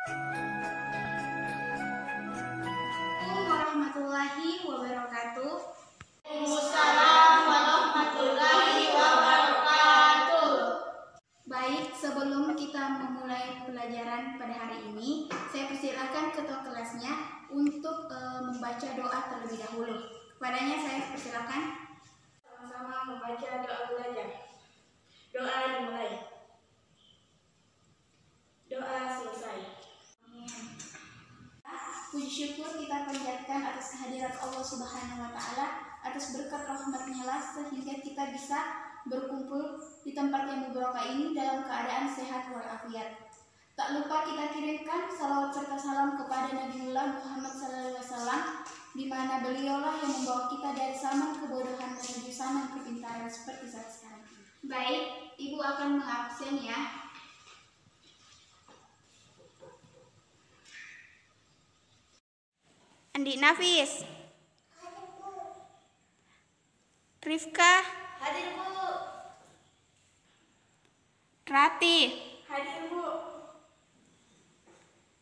Warahmatullahi wabarakatuh. Waalaikumsalam warahmatullahi wabarakatuh. Baik, sebelum kita memulai pelajaran pada hari ini, saya persilakan ketua kelasnya untuk membaca doa terlebih dahulu. Kepadanya saya persilakan. Sama-sama membaca doa belajar. Doa dimulai. Doa selesai. Puji syukur kita panjatkan atas kehadirat Allah Subhanahu wa Ta'ala, atas berkat rahmat-Nya lah sehingga kita bisa berkumpul di tempat yang mubarakah ini dalam keadaan sehat walafiat. Tak lupa kita kirimkan salawat serta salam kepada Nabiullah Muhammad SAW, di mana beliaulah yang membawa kita dari zaman kebodohan menuju zaman kepintaran seperti saat sekarang. Baik, Ibu akan mengabsen ya. Andi Nafis, Rifka, Hadir Bu. Rati, Hadir Bu.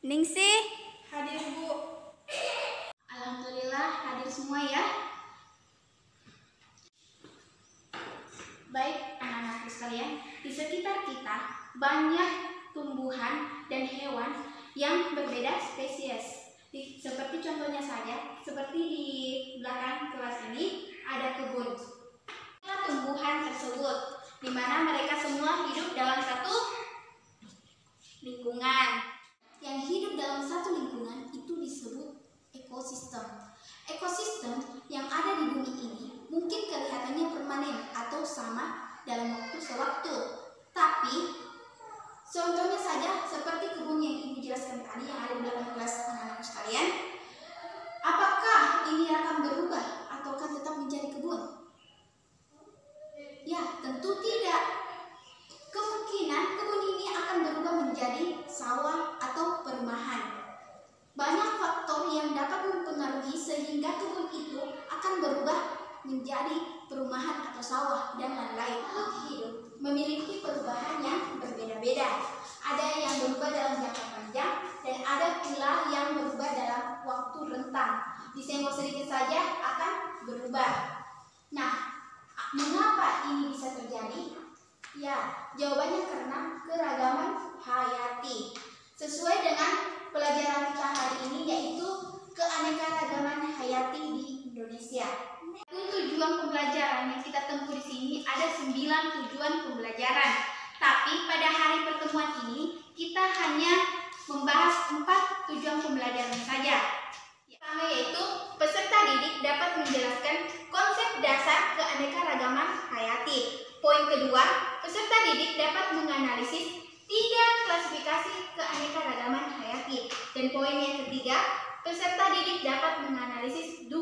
Ningsih, Hadir Bu. alhamdulillah hadir semua ya. Baik anak-anakku sekalian, di sekitar kita banyak tumbuhan dan hewan yang berbeda spesies. Seperti contohnya saja, seperti di belakang kelas ini ada kebun. Tumbuhan tersebut, di mana mereka semua hidup dalam satu lingkungan. Yang hidup dalam satu lingkungan itu disebut ekosistem. Ekosistem yang ada di bumi ini mungkin kelihatannya permanen atau sama dalam waktu sewaktu. Tapi contohnya saja seperti kebun yang Ibu jelaskan tadi yang ada di belakang kelas anak-anakku sekalian. Apakah ini akan berubah atau akan tetap menjadi kebun? Ya, tentu tidak. Kemungkinan kebun ini akan berubah menjadi sawah atau perumahan. Banyak faktor yang dapat mempengaruhi sehingga kebun itu akan berubah menjadi perumahan atau sawah dan lain-lain. Hidup memiliki perubahan yang berbeda-beda. Ada yang berubah dalam jangka panjang dan ada pula yang berubah dalam waktu rentang. Disenggol sedikit saja akan berubah. Nah, mengapa ini bisa terjadi? Ya, jawabannya karena keragaman hayati. Sesuai dengan pelajaran kita hari ini, yaitu keanekaragaman hayati di Indonesia. Tujuan pembelajaran yang kita tempuh di sini ada 9 tujuan pembelajaran. Tapi pada hari pertemuan ini kita hanya membahas 4 tujuan pembelajaran saja. Pertama yaitu peserta didik dapat menjelaskan konsep dasar keanekaragaman hayati. Poin kedua, peserta didik dapat menganalisis 3 klasifikasi keanekaragaman hayati. Dan poin yang ketiga, peserta didik dapat menganalisis 2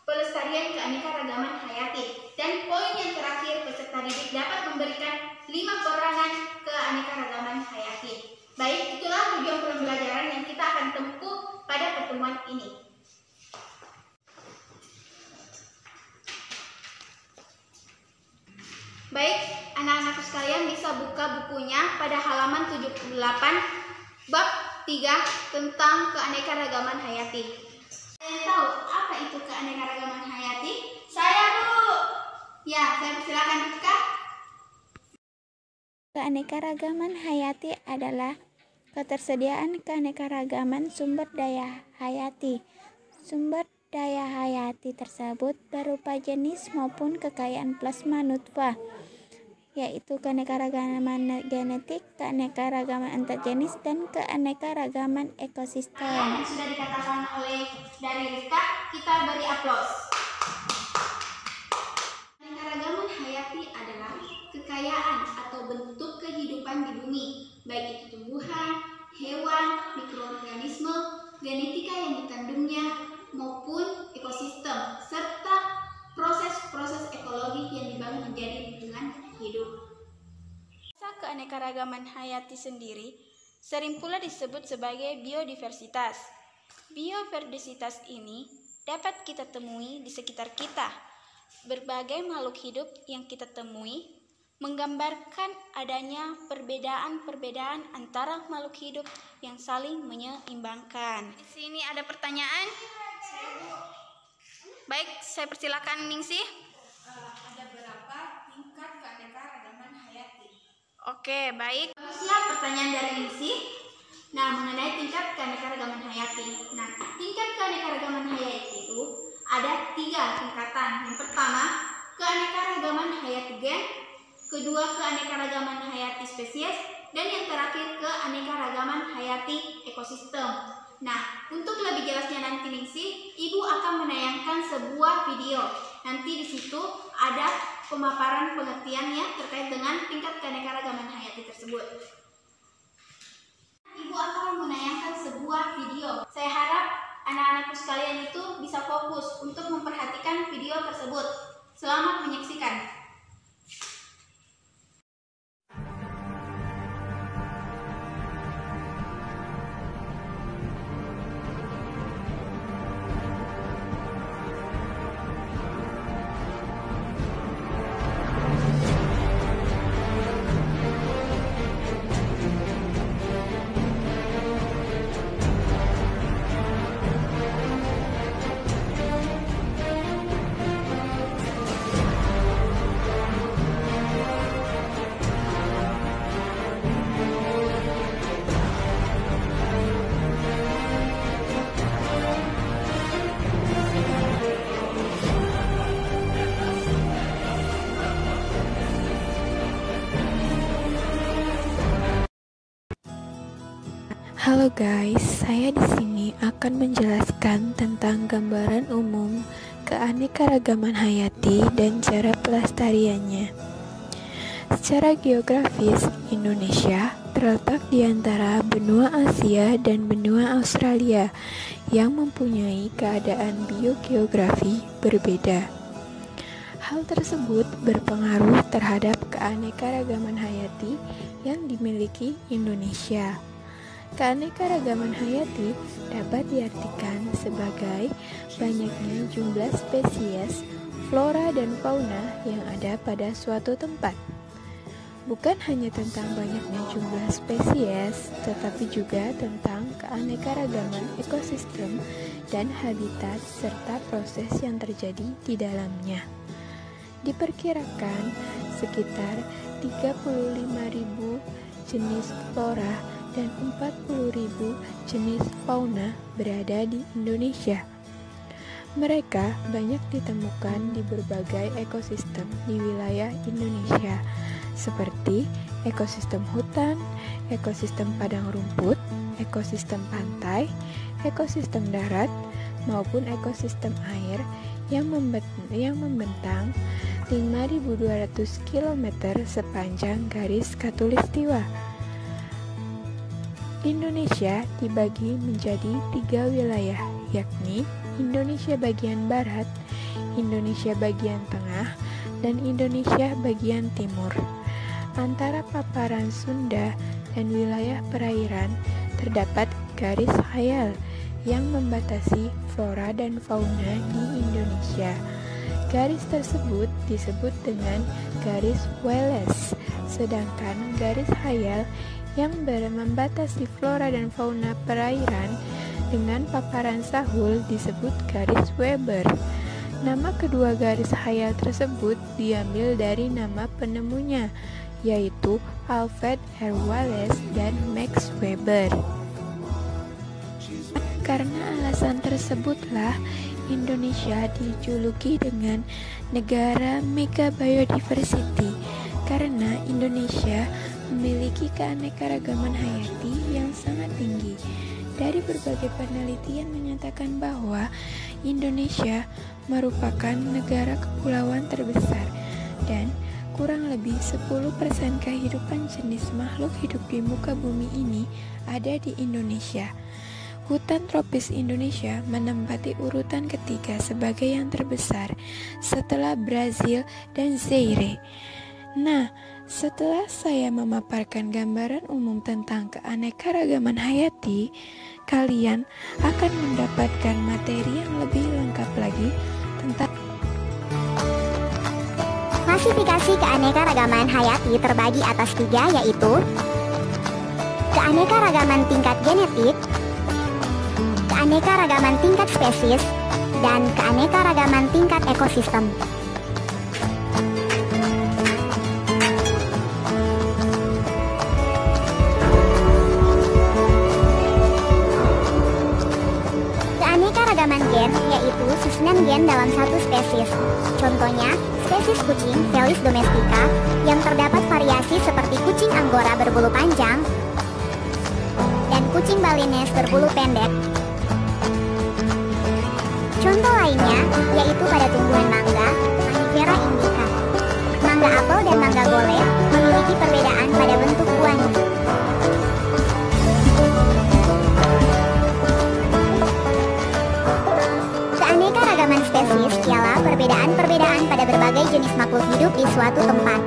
pelestarian keanekaragaman hayati. Dan poin yang terakhir, peserta didik dapat memberikan 5 perangan keanekaragaman hayati. Baik, itulah tujuan pembelajaran yang kita akan tempuh pada pertemuan ini. Baik, anak-anakku sekalian bisa buka bukunya pada halaman 78 bab 3 tentang keanekaragaman hayati. Saya tahu apa itu keanekaragaman hayati? Saya, Bu. Ya, saya persilakan Rifka. Keanekaragaman hayati adalah ketersediaan keanekaragaman sumber daya hayati. Sumber daya hayati tersebut berupa jenis maupun kekayaan plasma nutfah, yaitu keanekaragaman genetik, keanekaragaman antar jenis, dan keanekaragaman ekosistem. Yang sudah dikatakan oleh dari Rifka, kita beri aplaus. Keanekaragaman hayati adalah kekayaan atau bentuk kehidupan di bumi, baik itu tumbuhan, hewan, mikroorganisme, genetika yang dikandungnya, maupun ekosistem, serta proses-proses ekologi yang dibangun menjadi lingkungan hidup. Keanekaragaman hayati sendiri sering pula disebut sebagai biodiversitas. Biodiversitas ini dapat kita temui di sekitar kita. Berbagai makhluk hidup yang kita temui menggambarkan adanya perbedaan-perbedaan antara makhluk hidup yang saling menyeimbangkan. Di sini ada pertanyaan? Baik, saya persilakan Ningsih. Ada berapa tingkat keanekaragaman hayati? Oke, baik. Siap pertanyaan dari Ningsih. Nah, mengenai tingkat keanekaragaman hayati. Nah, tingkat keanekaragaman hayati itu ada 3 tingkatan. Yang pertama, keanekaragaman hayati gen, kedua, keanekaragaman hayati spesies, dan yang terakhir, keanekaragaman hayati ekosistem. Nah, untuk lebih jelasnya nanti Ningsih, Ibu akan menayangkan sebuah video. Nanti di situ ada pemaparan pengertiannya terkait dengan tingkat keanekaragaman hayati tersebut. Ibu akan menayangkan sebuah video. Saya harap anak-anakku sekalian itu bisa fokus untuk memperhatikan video tersebut. Selamat menyaksikan. Halo guys, saya di sini akan menjelaskan tentang gambaran umum keanekaragaman hayati dan cara pelestariannya. Secara geografis, Indonesia terletak di antara benua Asia dan benua Australia yang mempunyai keadaan biogeografi berbeda. Hal tersebut berpengaruh terhadap keanekaragaman hayati yang dimiliki Indonesia. Keanekaragaman hayati dapat diartikan sebagai banyaknya jumlah spesies, flora dan fauna yang ada pada suatu tempat. Bukan hanya tentang banyaknya jumlah spesies, tetapi juga tentang keanekaragaman ekosistem dan habitat serta proses yang terjadi di dalamnya. Diperkirakan sekitar 35.000 jenis flora dan 40.000 jenis fauna berada di Indonesia. Mereka banyak ditemukan di berbagai ekosistem di wilayah Indonesia, seperti ekosistem hutan, ekosistem padang rumput, ekosistem pantai, ekosistem darat, maupun ekosistem air yang membentang 5.200 km sepanjang garis khatulistiwa. Indonesia dibagi menjadi 3 wilayah, yakni Indonesia bagian barat, Indonesia bagian tengah, dan Indonesia bagian timur. Antara paparan Sunda dan wilayah perairan terdapat garis khayal yang membatasi flora dan fauna di Indonesia. Garis tersebut disebut dengan garis Wallace, sedangkan garis khayal yang membatasi flora dan fauna perairan dengan paparan Sahul disebut garis Weber. Nama kedua garis khayal tersebut diambil dari nama penemunya, yaitu Alfred R. Wallace dan Max Weber. Karena alasan tersebutlah Indonesia dijuluki dengan negara mega biodiversity, karena Indonesia memiliki keanekaragaman hayati yang sangat tinggi. Dari berbagai penelitian menyatakan bahwa Indonesia merupakan negara kepulauan terbesar dan kurang lebih 10% kehidupan jenis makhluk hidup di muka bumi ini ada di Indonesia. Hutan tropis Indonesia menempati urutan ketiga sebagai yang terbesar setelah Brazil dan Zaire. Nah, setelah saya memaparkan gambaran umum tentang keanekaragaman hayati, kalian akan mendapatkan materi yang lebih lengkap lagi tentang Klasifikasi keanekaragaman hayati terbagi atas 3, yaitu keanekaragaman tingkat genetik, keanekaragaman tingkat spesies, dan keanekaragaman tingkat ekosistem. Keanekaragaman gen yaitu susunan gen dalam satu spesies. Contohnya, spesies kucing Felis domestica yang terdapat variasi seperti kucing Anggora berbulu panjang dan kucing Balinese berbulu pendek. Contoh lainnya yaitu pada tumbuhan mangga, Mangifera indica. Mangga apel dan mangga golek memiliki perbedaan pada bentuk buahnya. Keanekaragaman spesies ialah perbedaan-perbedaan pada berbagai jenis makhluk hidup di suatu tempat.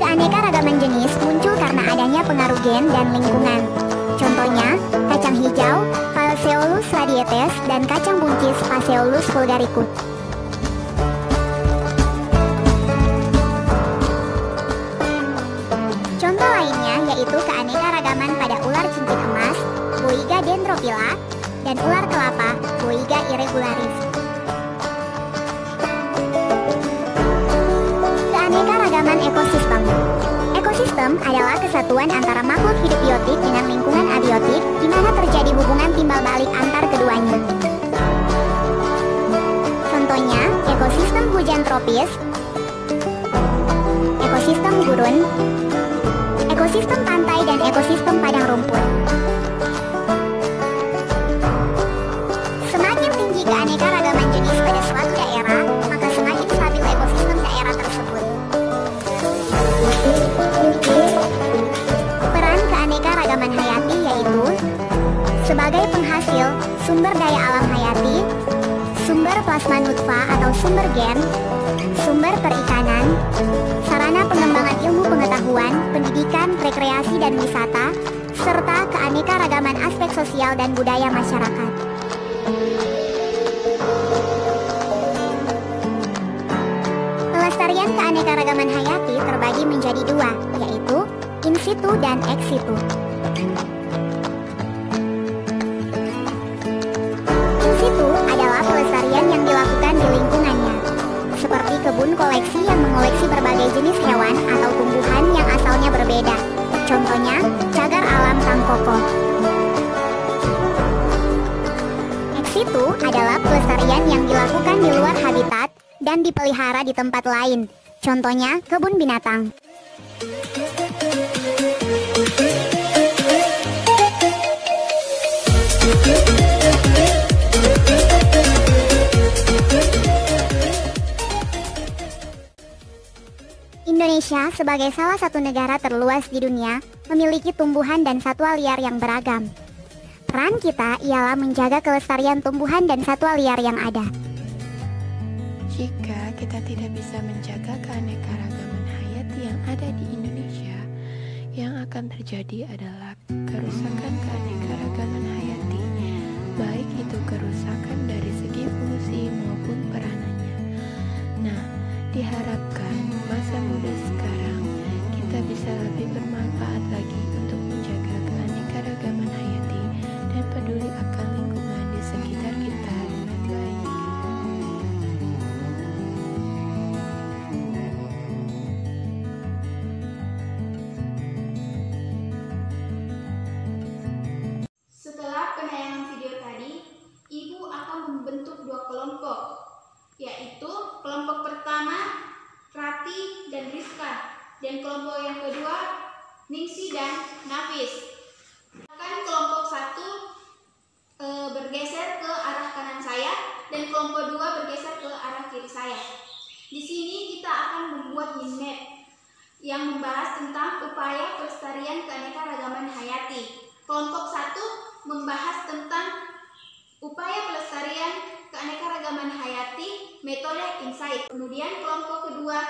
Keanekaragaman jenis muncul karena adanya pengaruh gen dan lingkungan. Contohnya, kacang hijau, Phaseolus radiates, dan kacang buncis, Phaseolus vulgaricus. Contoh lainnya yaitu keanekaragaman pada ular cincin emas, Boiga dendrophylla, dan ular kelapa, Boiga irregularis. Keanekaragaman ekosistem. Ekosistem adalah kesatuan antara makhluk hidup biotik dengan lingkungan abiotik, di mana terjadi hubungan timbal balik antar keduanya. Contohnya, ekosistem hujan tropis, ekosistem gurun, ekosistem pantai, dan ekosistem padang rumput. Semakin tinggi keanekaragaman jenis pada suatu daerah, maka semakin stabil ekosistem daerah tersebut. Peran keanekaragaman hayati yaitu sebagai penghasil sumber daya alam hayati, sumber plasma nutfa atau sumber gen, sumber perikanan, sarana pengembangan ilmu pengetahuan, pendidikan, rekreasi dan wisata, serta keanekaragaman aspek sosial dan budaya masyarakat. Pelestarian keanekaragaman hayati terbagi menjadi 2, yaitu in situ dan ex situ. In situ adalah pelestarian yang dilakukan di lingkungannya, seperti kebun koleksi yang mengoleksi berbagai jenis hewan atau tumbuhan yang asalnya berbeda. Contohnya, cagar alam tangkoko. Ex situ adalah pelestarian yang dilakukan di luar habitat dan dipelihara di tempat lain. Contohnya, kebun binatang. Indonesia sebagai salah satu negara terluas di dunia memiliki tumbuhan dan satwa liar yang beragam. Peran kita ialah menjaga kelestarian tumbuhan dan satwa liar yang ada. Jika kita tidak bisa menjaga keanekaragaman hayati yang ada di Indonesia, yang akan terjadi adalah kerusakan keanekaragaman hayati, baik itu kerusakan dari segi fungsi maupun peranannya. Nah, diharapkan masa muda sekarang kita bisa lebih bermanfaat lagi untuk menjaga keanekaragaman hayati dan peduli akan lingkungan di sekitar kita dengan baik. Setelah penayangan video tadi, Ibu akan membentuk 2 kelompok, yaitu kelompok pertama Rati dan Rizka, dan kelompok yang kedua Ningsi dan Nafis. Akan kelompok 1 bergeser ke arah kanan saya dan kelompok 2 bergeser ke arah kiri saya. Di sini kita akan membuat mind map yang membahas tentang upaya pelestarian keanekaragaman hayati. Kelompok 1 membahas tentang upaya pelestarian keanekaragaman hayati metode insight. Kemudian kelompok kedua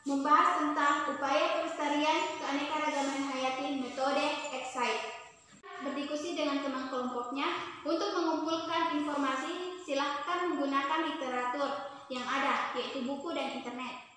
membahas tentang upaya pelestarian keanekaragaman hayati metode excite. Berdiskusi dengan teman kelompoknya. Untuk mengumpulkan informasi, silahkan menggunakan literatur yang ada, yaitu buku dan internet.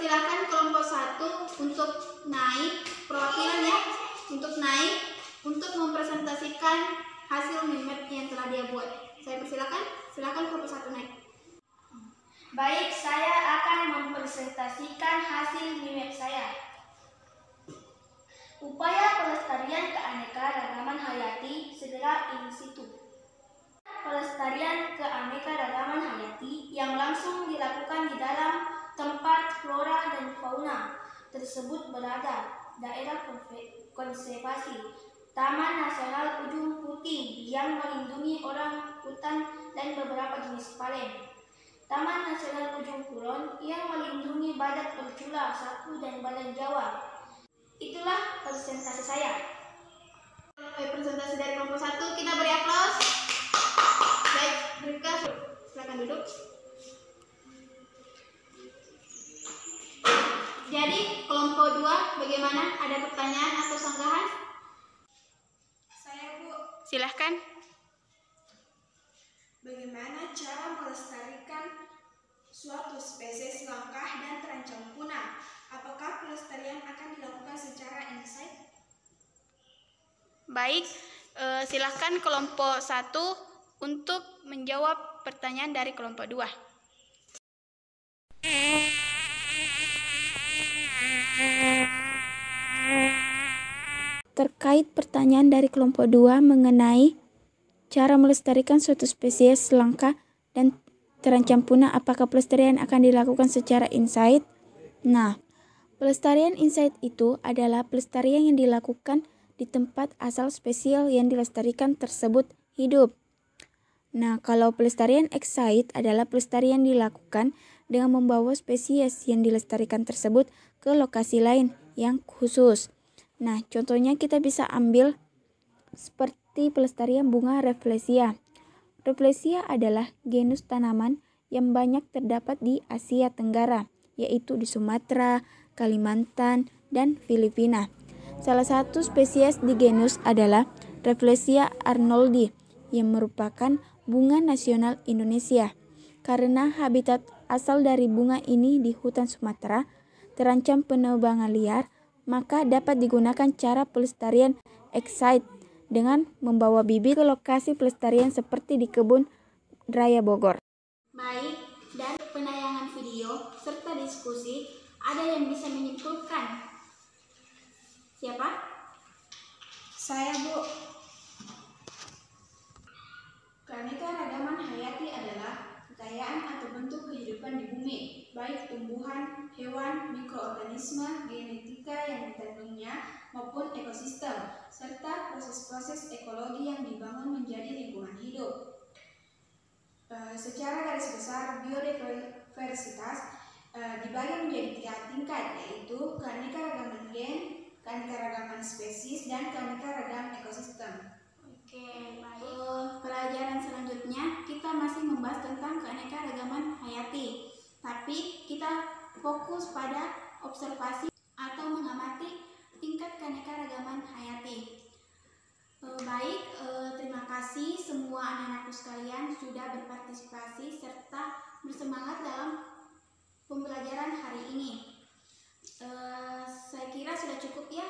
persilakan kelompok 1 untuk naik perwakilan ya, untuk mempresentasikan hasil mimep yang telah dia buat. Saya silakan kelompok 1 naik. Baik, saya akan mempresentasikan hasil mimep saya. Upaya pelestarian keanekaragaman hayati segera in situ. Pelestarian keanekaragaman hayati yang langsung dilakukan di dalam tempat flora dan fauna tersebut berada daerah konservasi Taman Nasional Ujung Putih yang melindungi orang hutan dan beberapa jenis palen. Taman Nasional Ujung Kulon yang melindungi badak bercula, sapu, dan badak Jawa. Itulah presentasi saya. Presentasi dari kelompok 1, kita beri aplaus. Baik, Bribka, silakan duduk. Jadi, kelompok 2 bagaimana? Ada pertanyaan atau sanggahan? Saya, Bu. Silahkan. Bagaimana cara melestarikan suatu spesies langka dan terancam punah? Apakah pelestarian akan dilakukan secara insight? Baik, silahkan kelompok 1 untuk menjawab pertanyaan dari kelompok 2. Terkait pertanyaan dari kelompok 2 mengenai cara melestarikan suatu spesies langka dan terancam punah, apakah pelestarian akan dilakukan secara insight? Nah, pelestarian insight itu adalah pelestarian yang dilakukan di tempat asal spesies yang dilestarikan tersebut hidup. Nah, kalau pelestarian excite adalah pelestarian yang dilakukan dengan membawa spesies yang dilestarikan tersebut ke lokasi lain yang khusus. Nah, contohnya kita bisa ambil seperti pelestarian bunga Rafflesia. Rafflesia adalah genus tanaman yang banyak terdapat di Asia Tenggara, yaitu di Sumatera, Kalimantan, dan Filipina. Salah satu spesies di genus adalah Rafflesia arnoldi yang merupakan bunga nasional Indonesia. Karena habitat asal dari bunga ini di hutan Sumatera terancam penebangan liar, maka dapat digunakan cara pelestarian excite dengan membawa bibit ke lokasi pelestarian seperti di Kebun Raya Bogor. Baik, dari penayangan video serta diskusi, ada yang bisa menyimpulkan? Siapa? Saya, Bu. Keanekaragaman hayati adalah kekayaan atau bentuk kehidupan di bumi, baik tumbuhan, hewan, mikroorganisme, genetika yang dikandungnya, maupun ekosistem, serta proses-proses ekologi yang dibangun menjadi lingkungan hidup. Secara garis besar, biodiversitas dibagi menjadi 3 tingkat, yaitu keanekaragaman gen, keanekaragaman spesies, dan keanekaragaman ekosistem. Oke, baik. Pelajaran selanjutnya kita masih membahas tentang keanekaragaman hayati, tapi kita fokus pada observasi atau mengamati tingkat keanekaragaman hayati. Baik, terima kasih semua anak-anakku sekalian sudah berpartisipasi serta bersemangat dalam pembelajaran hari ini. Saya kira sudah cukup ya.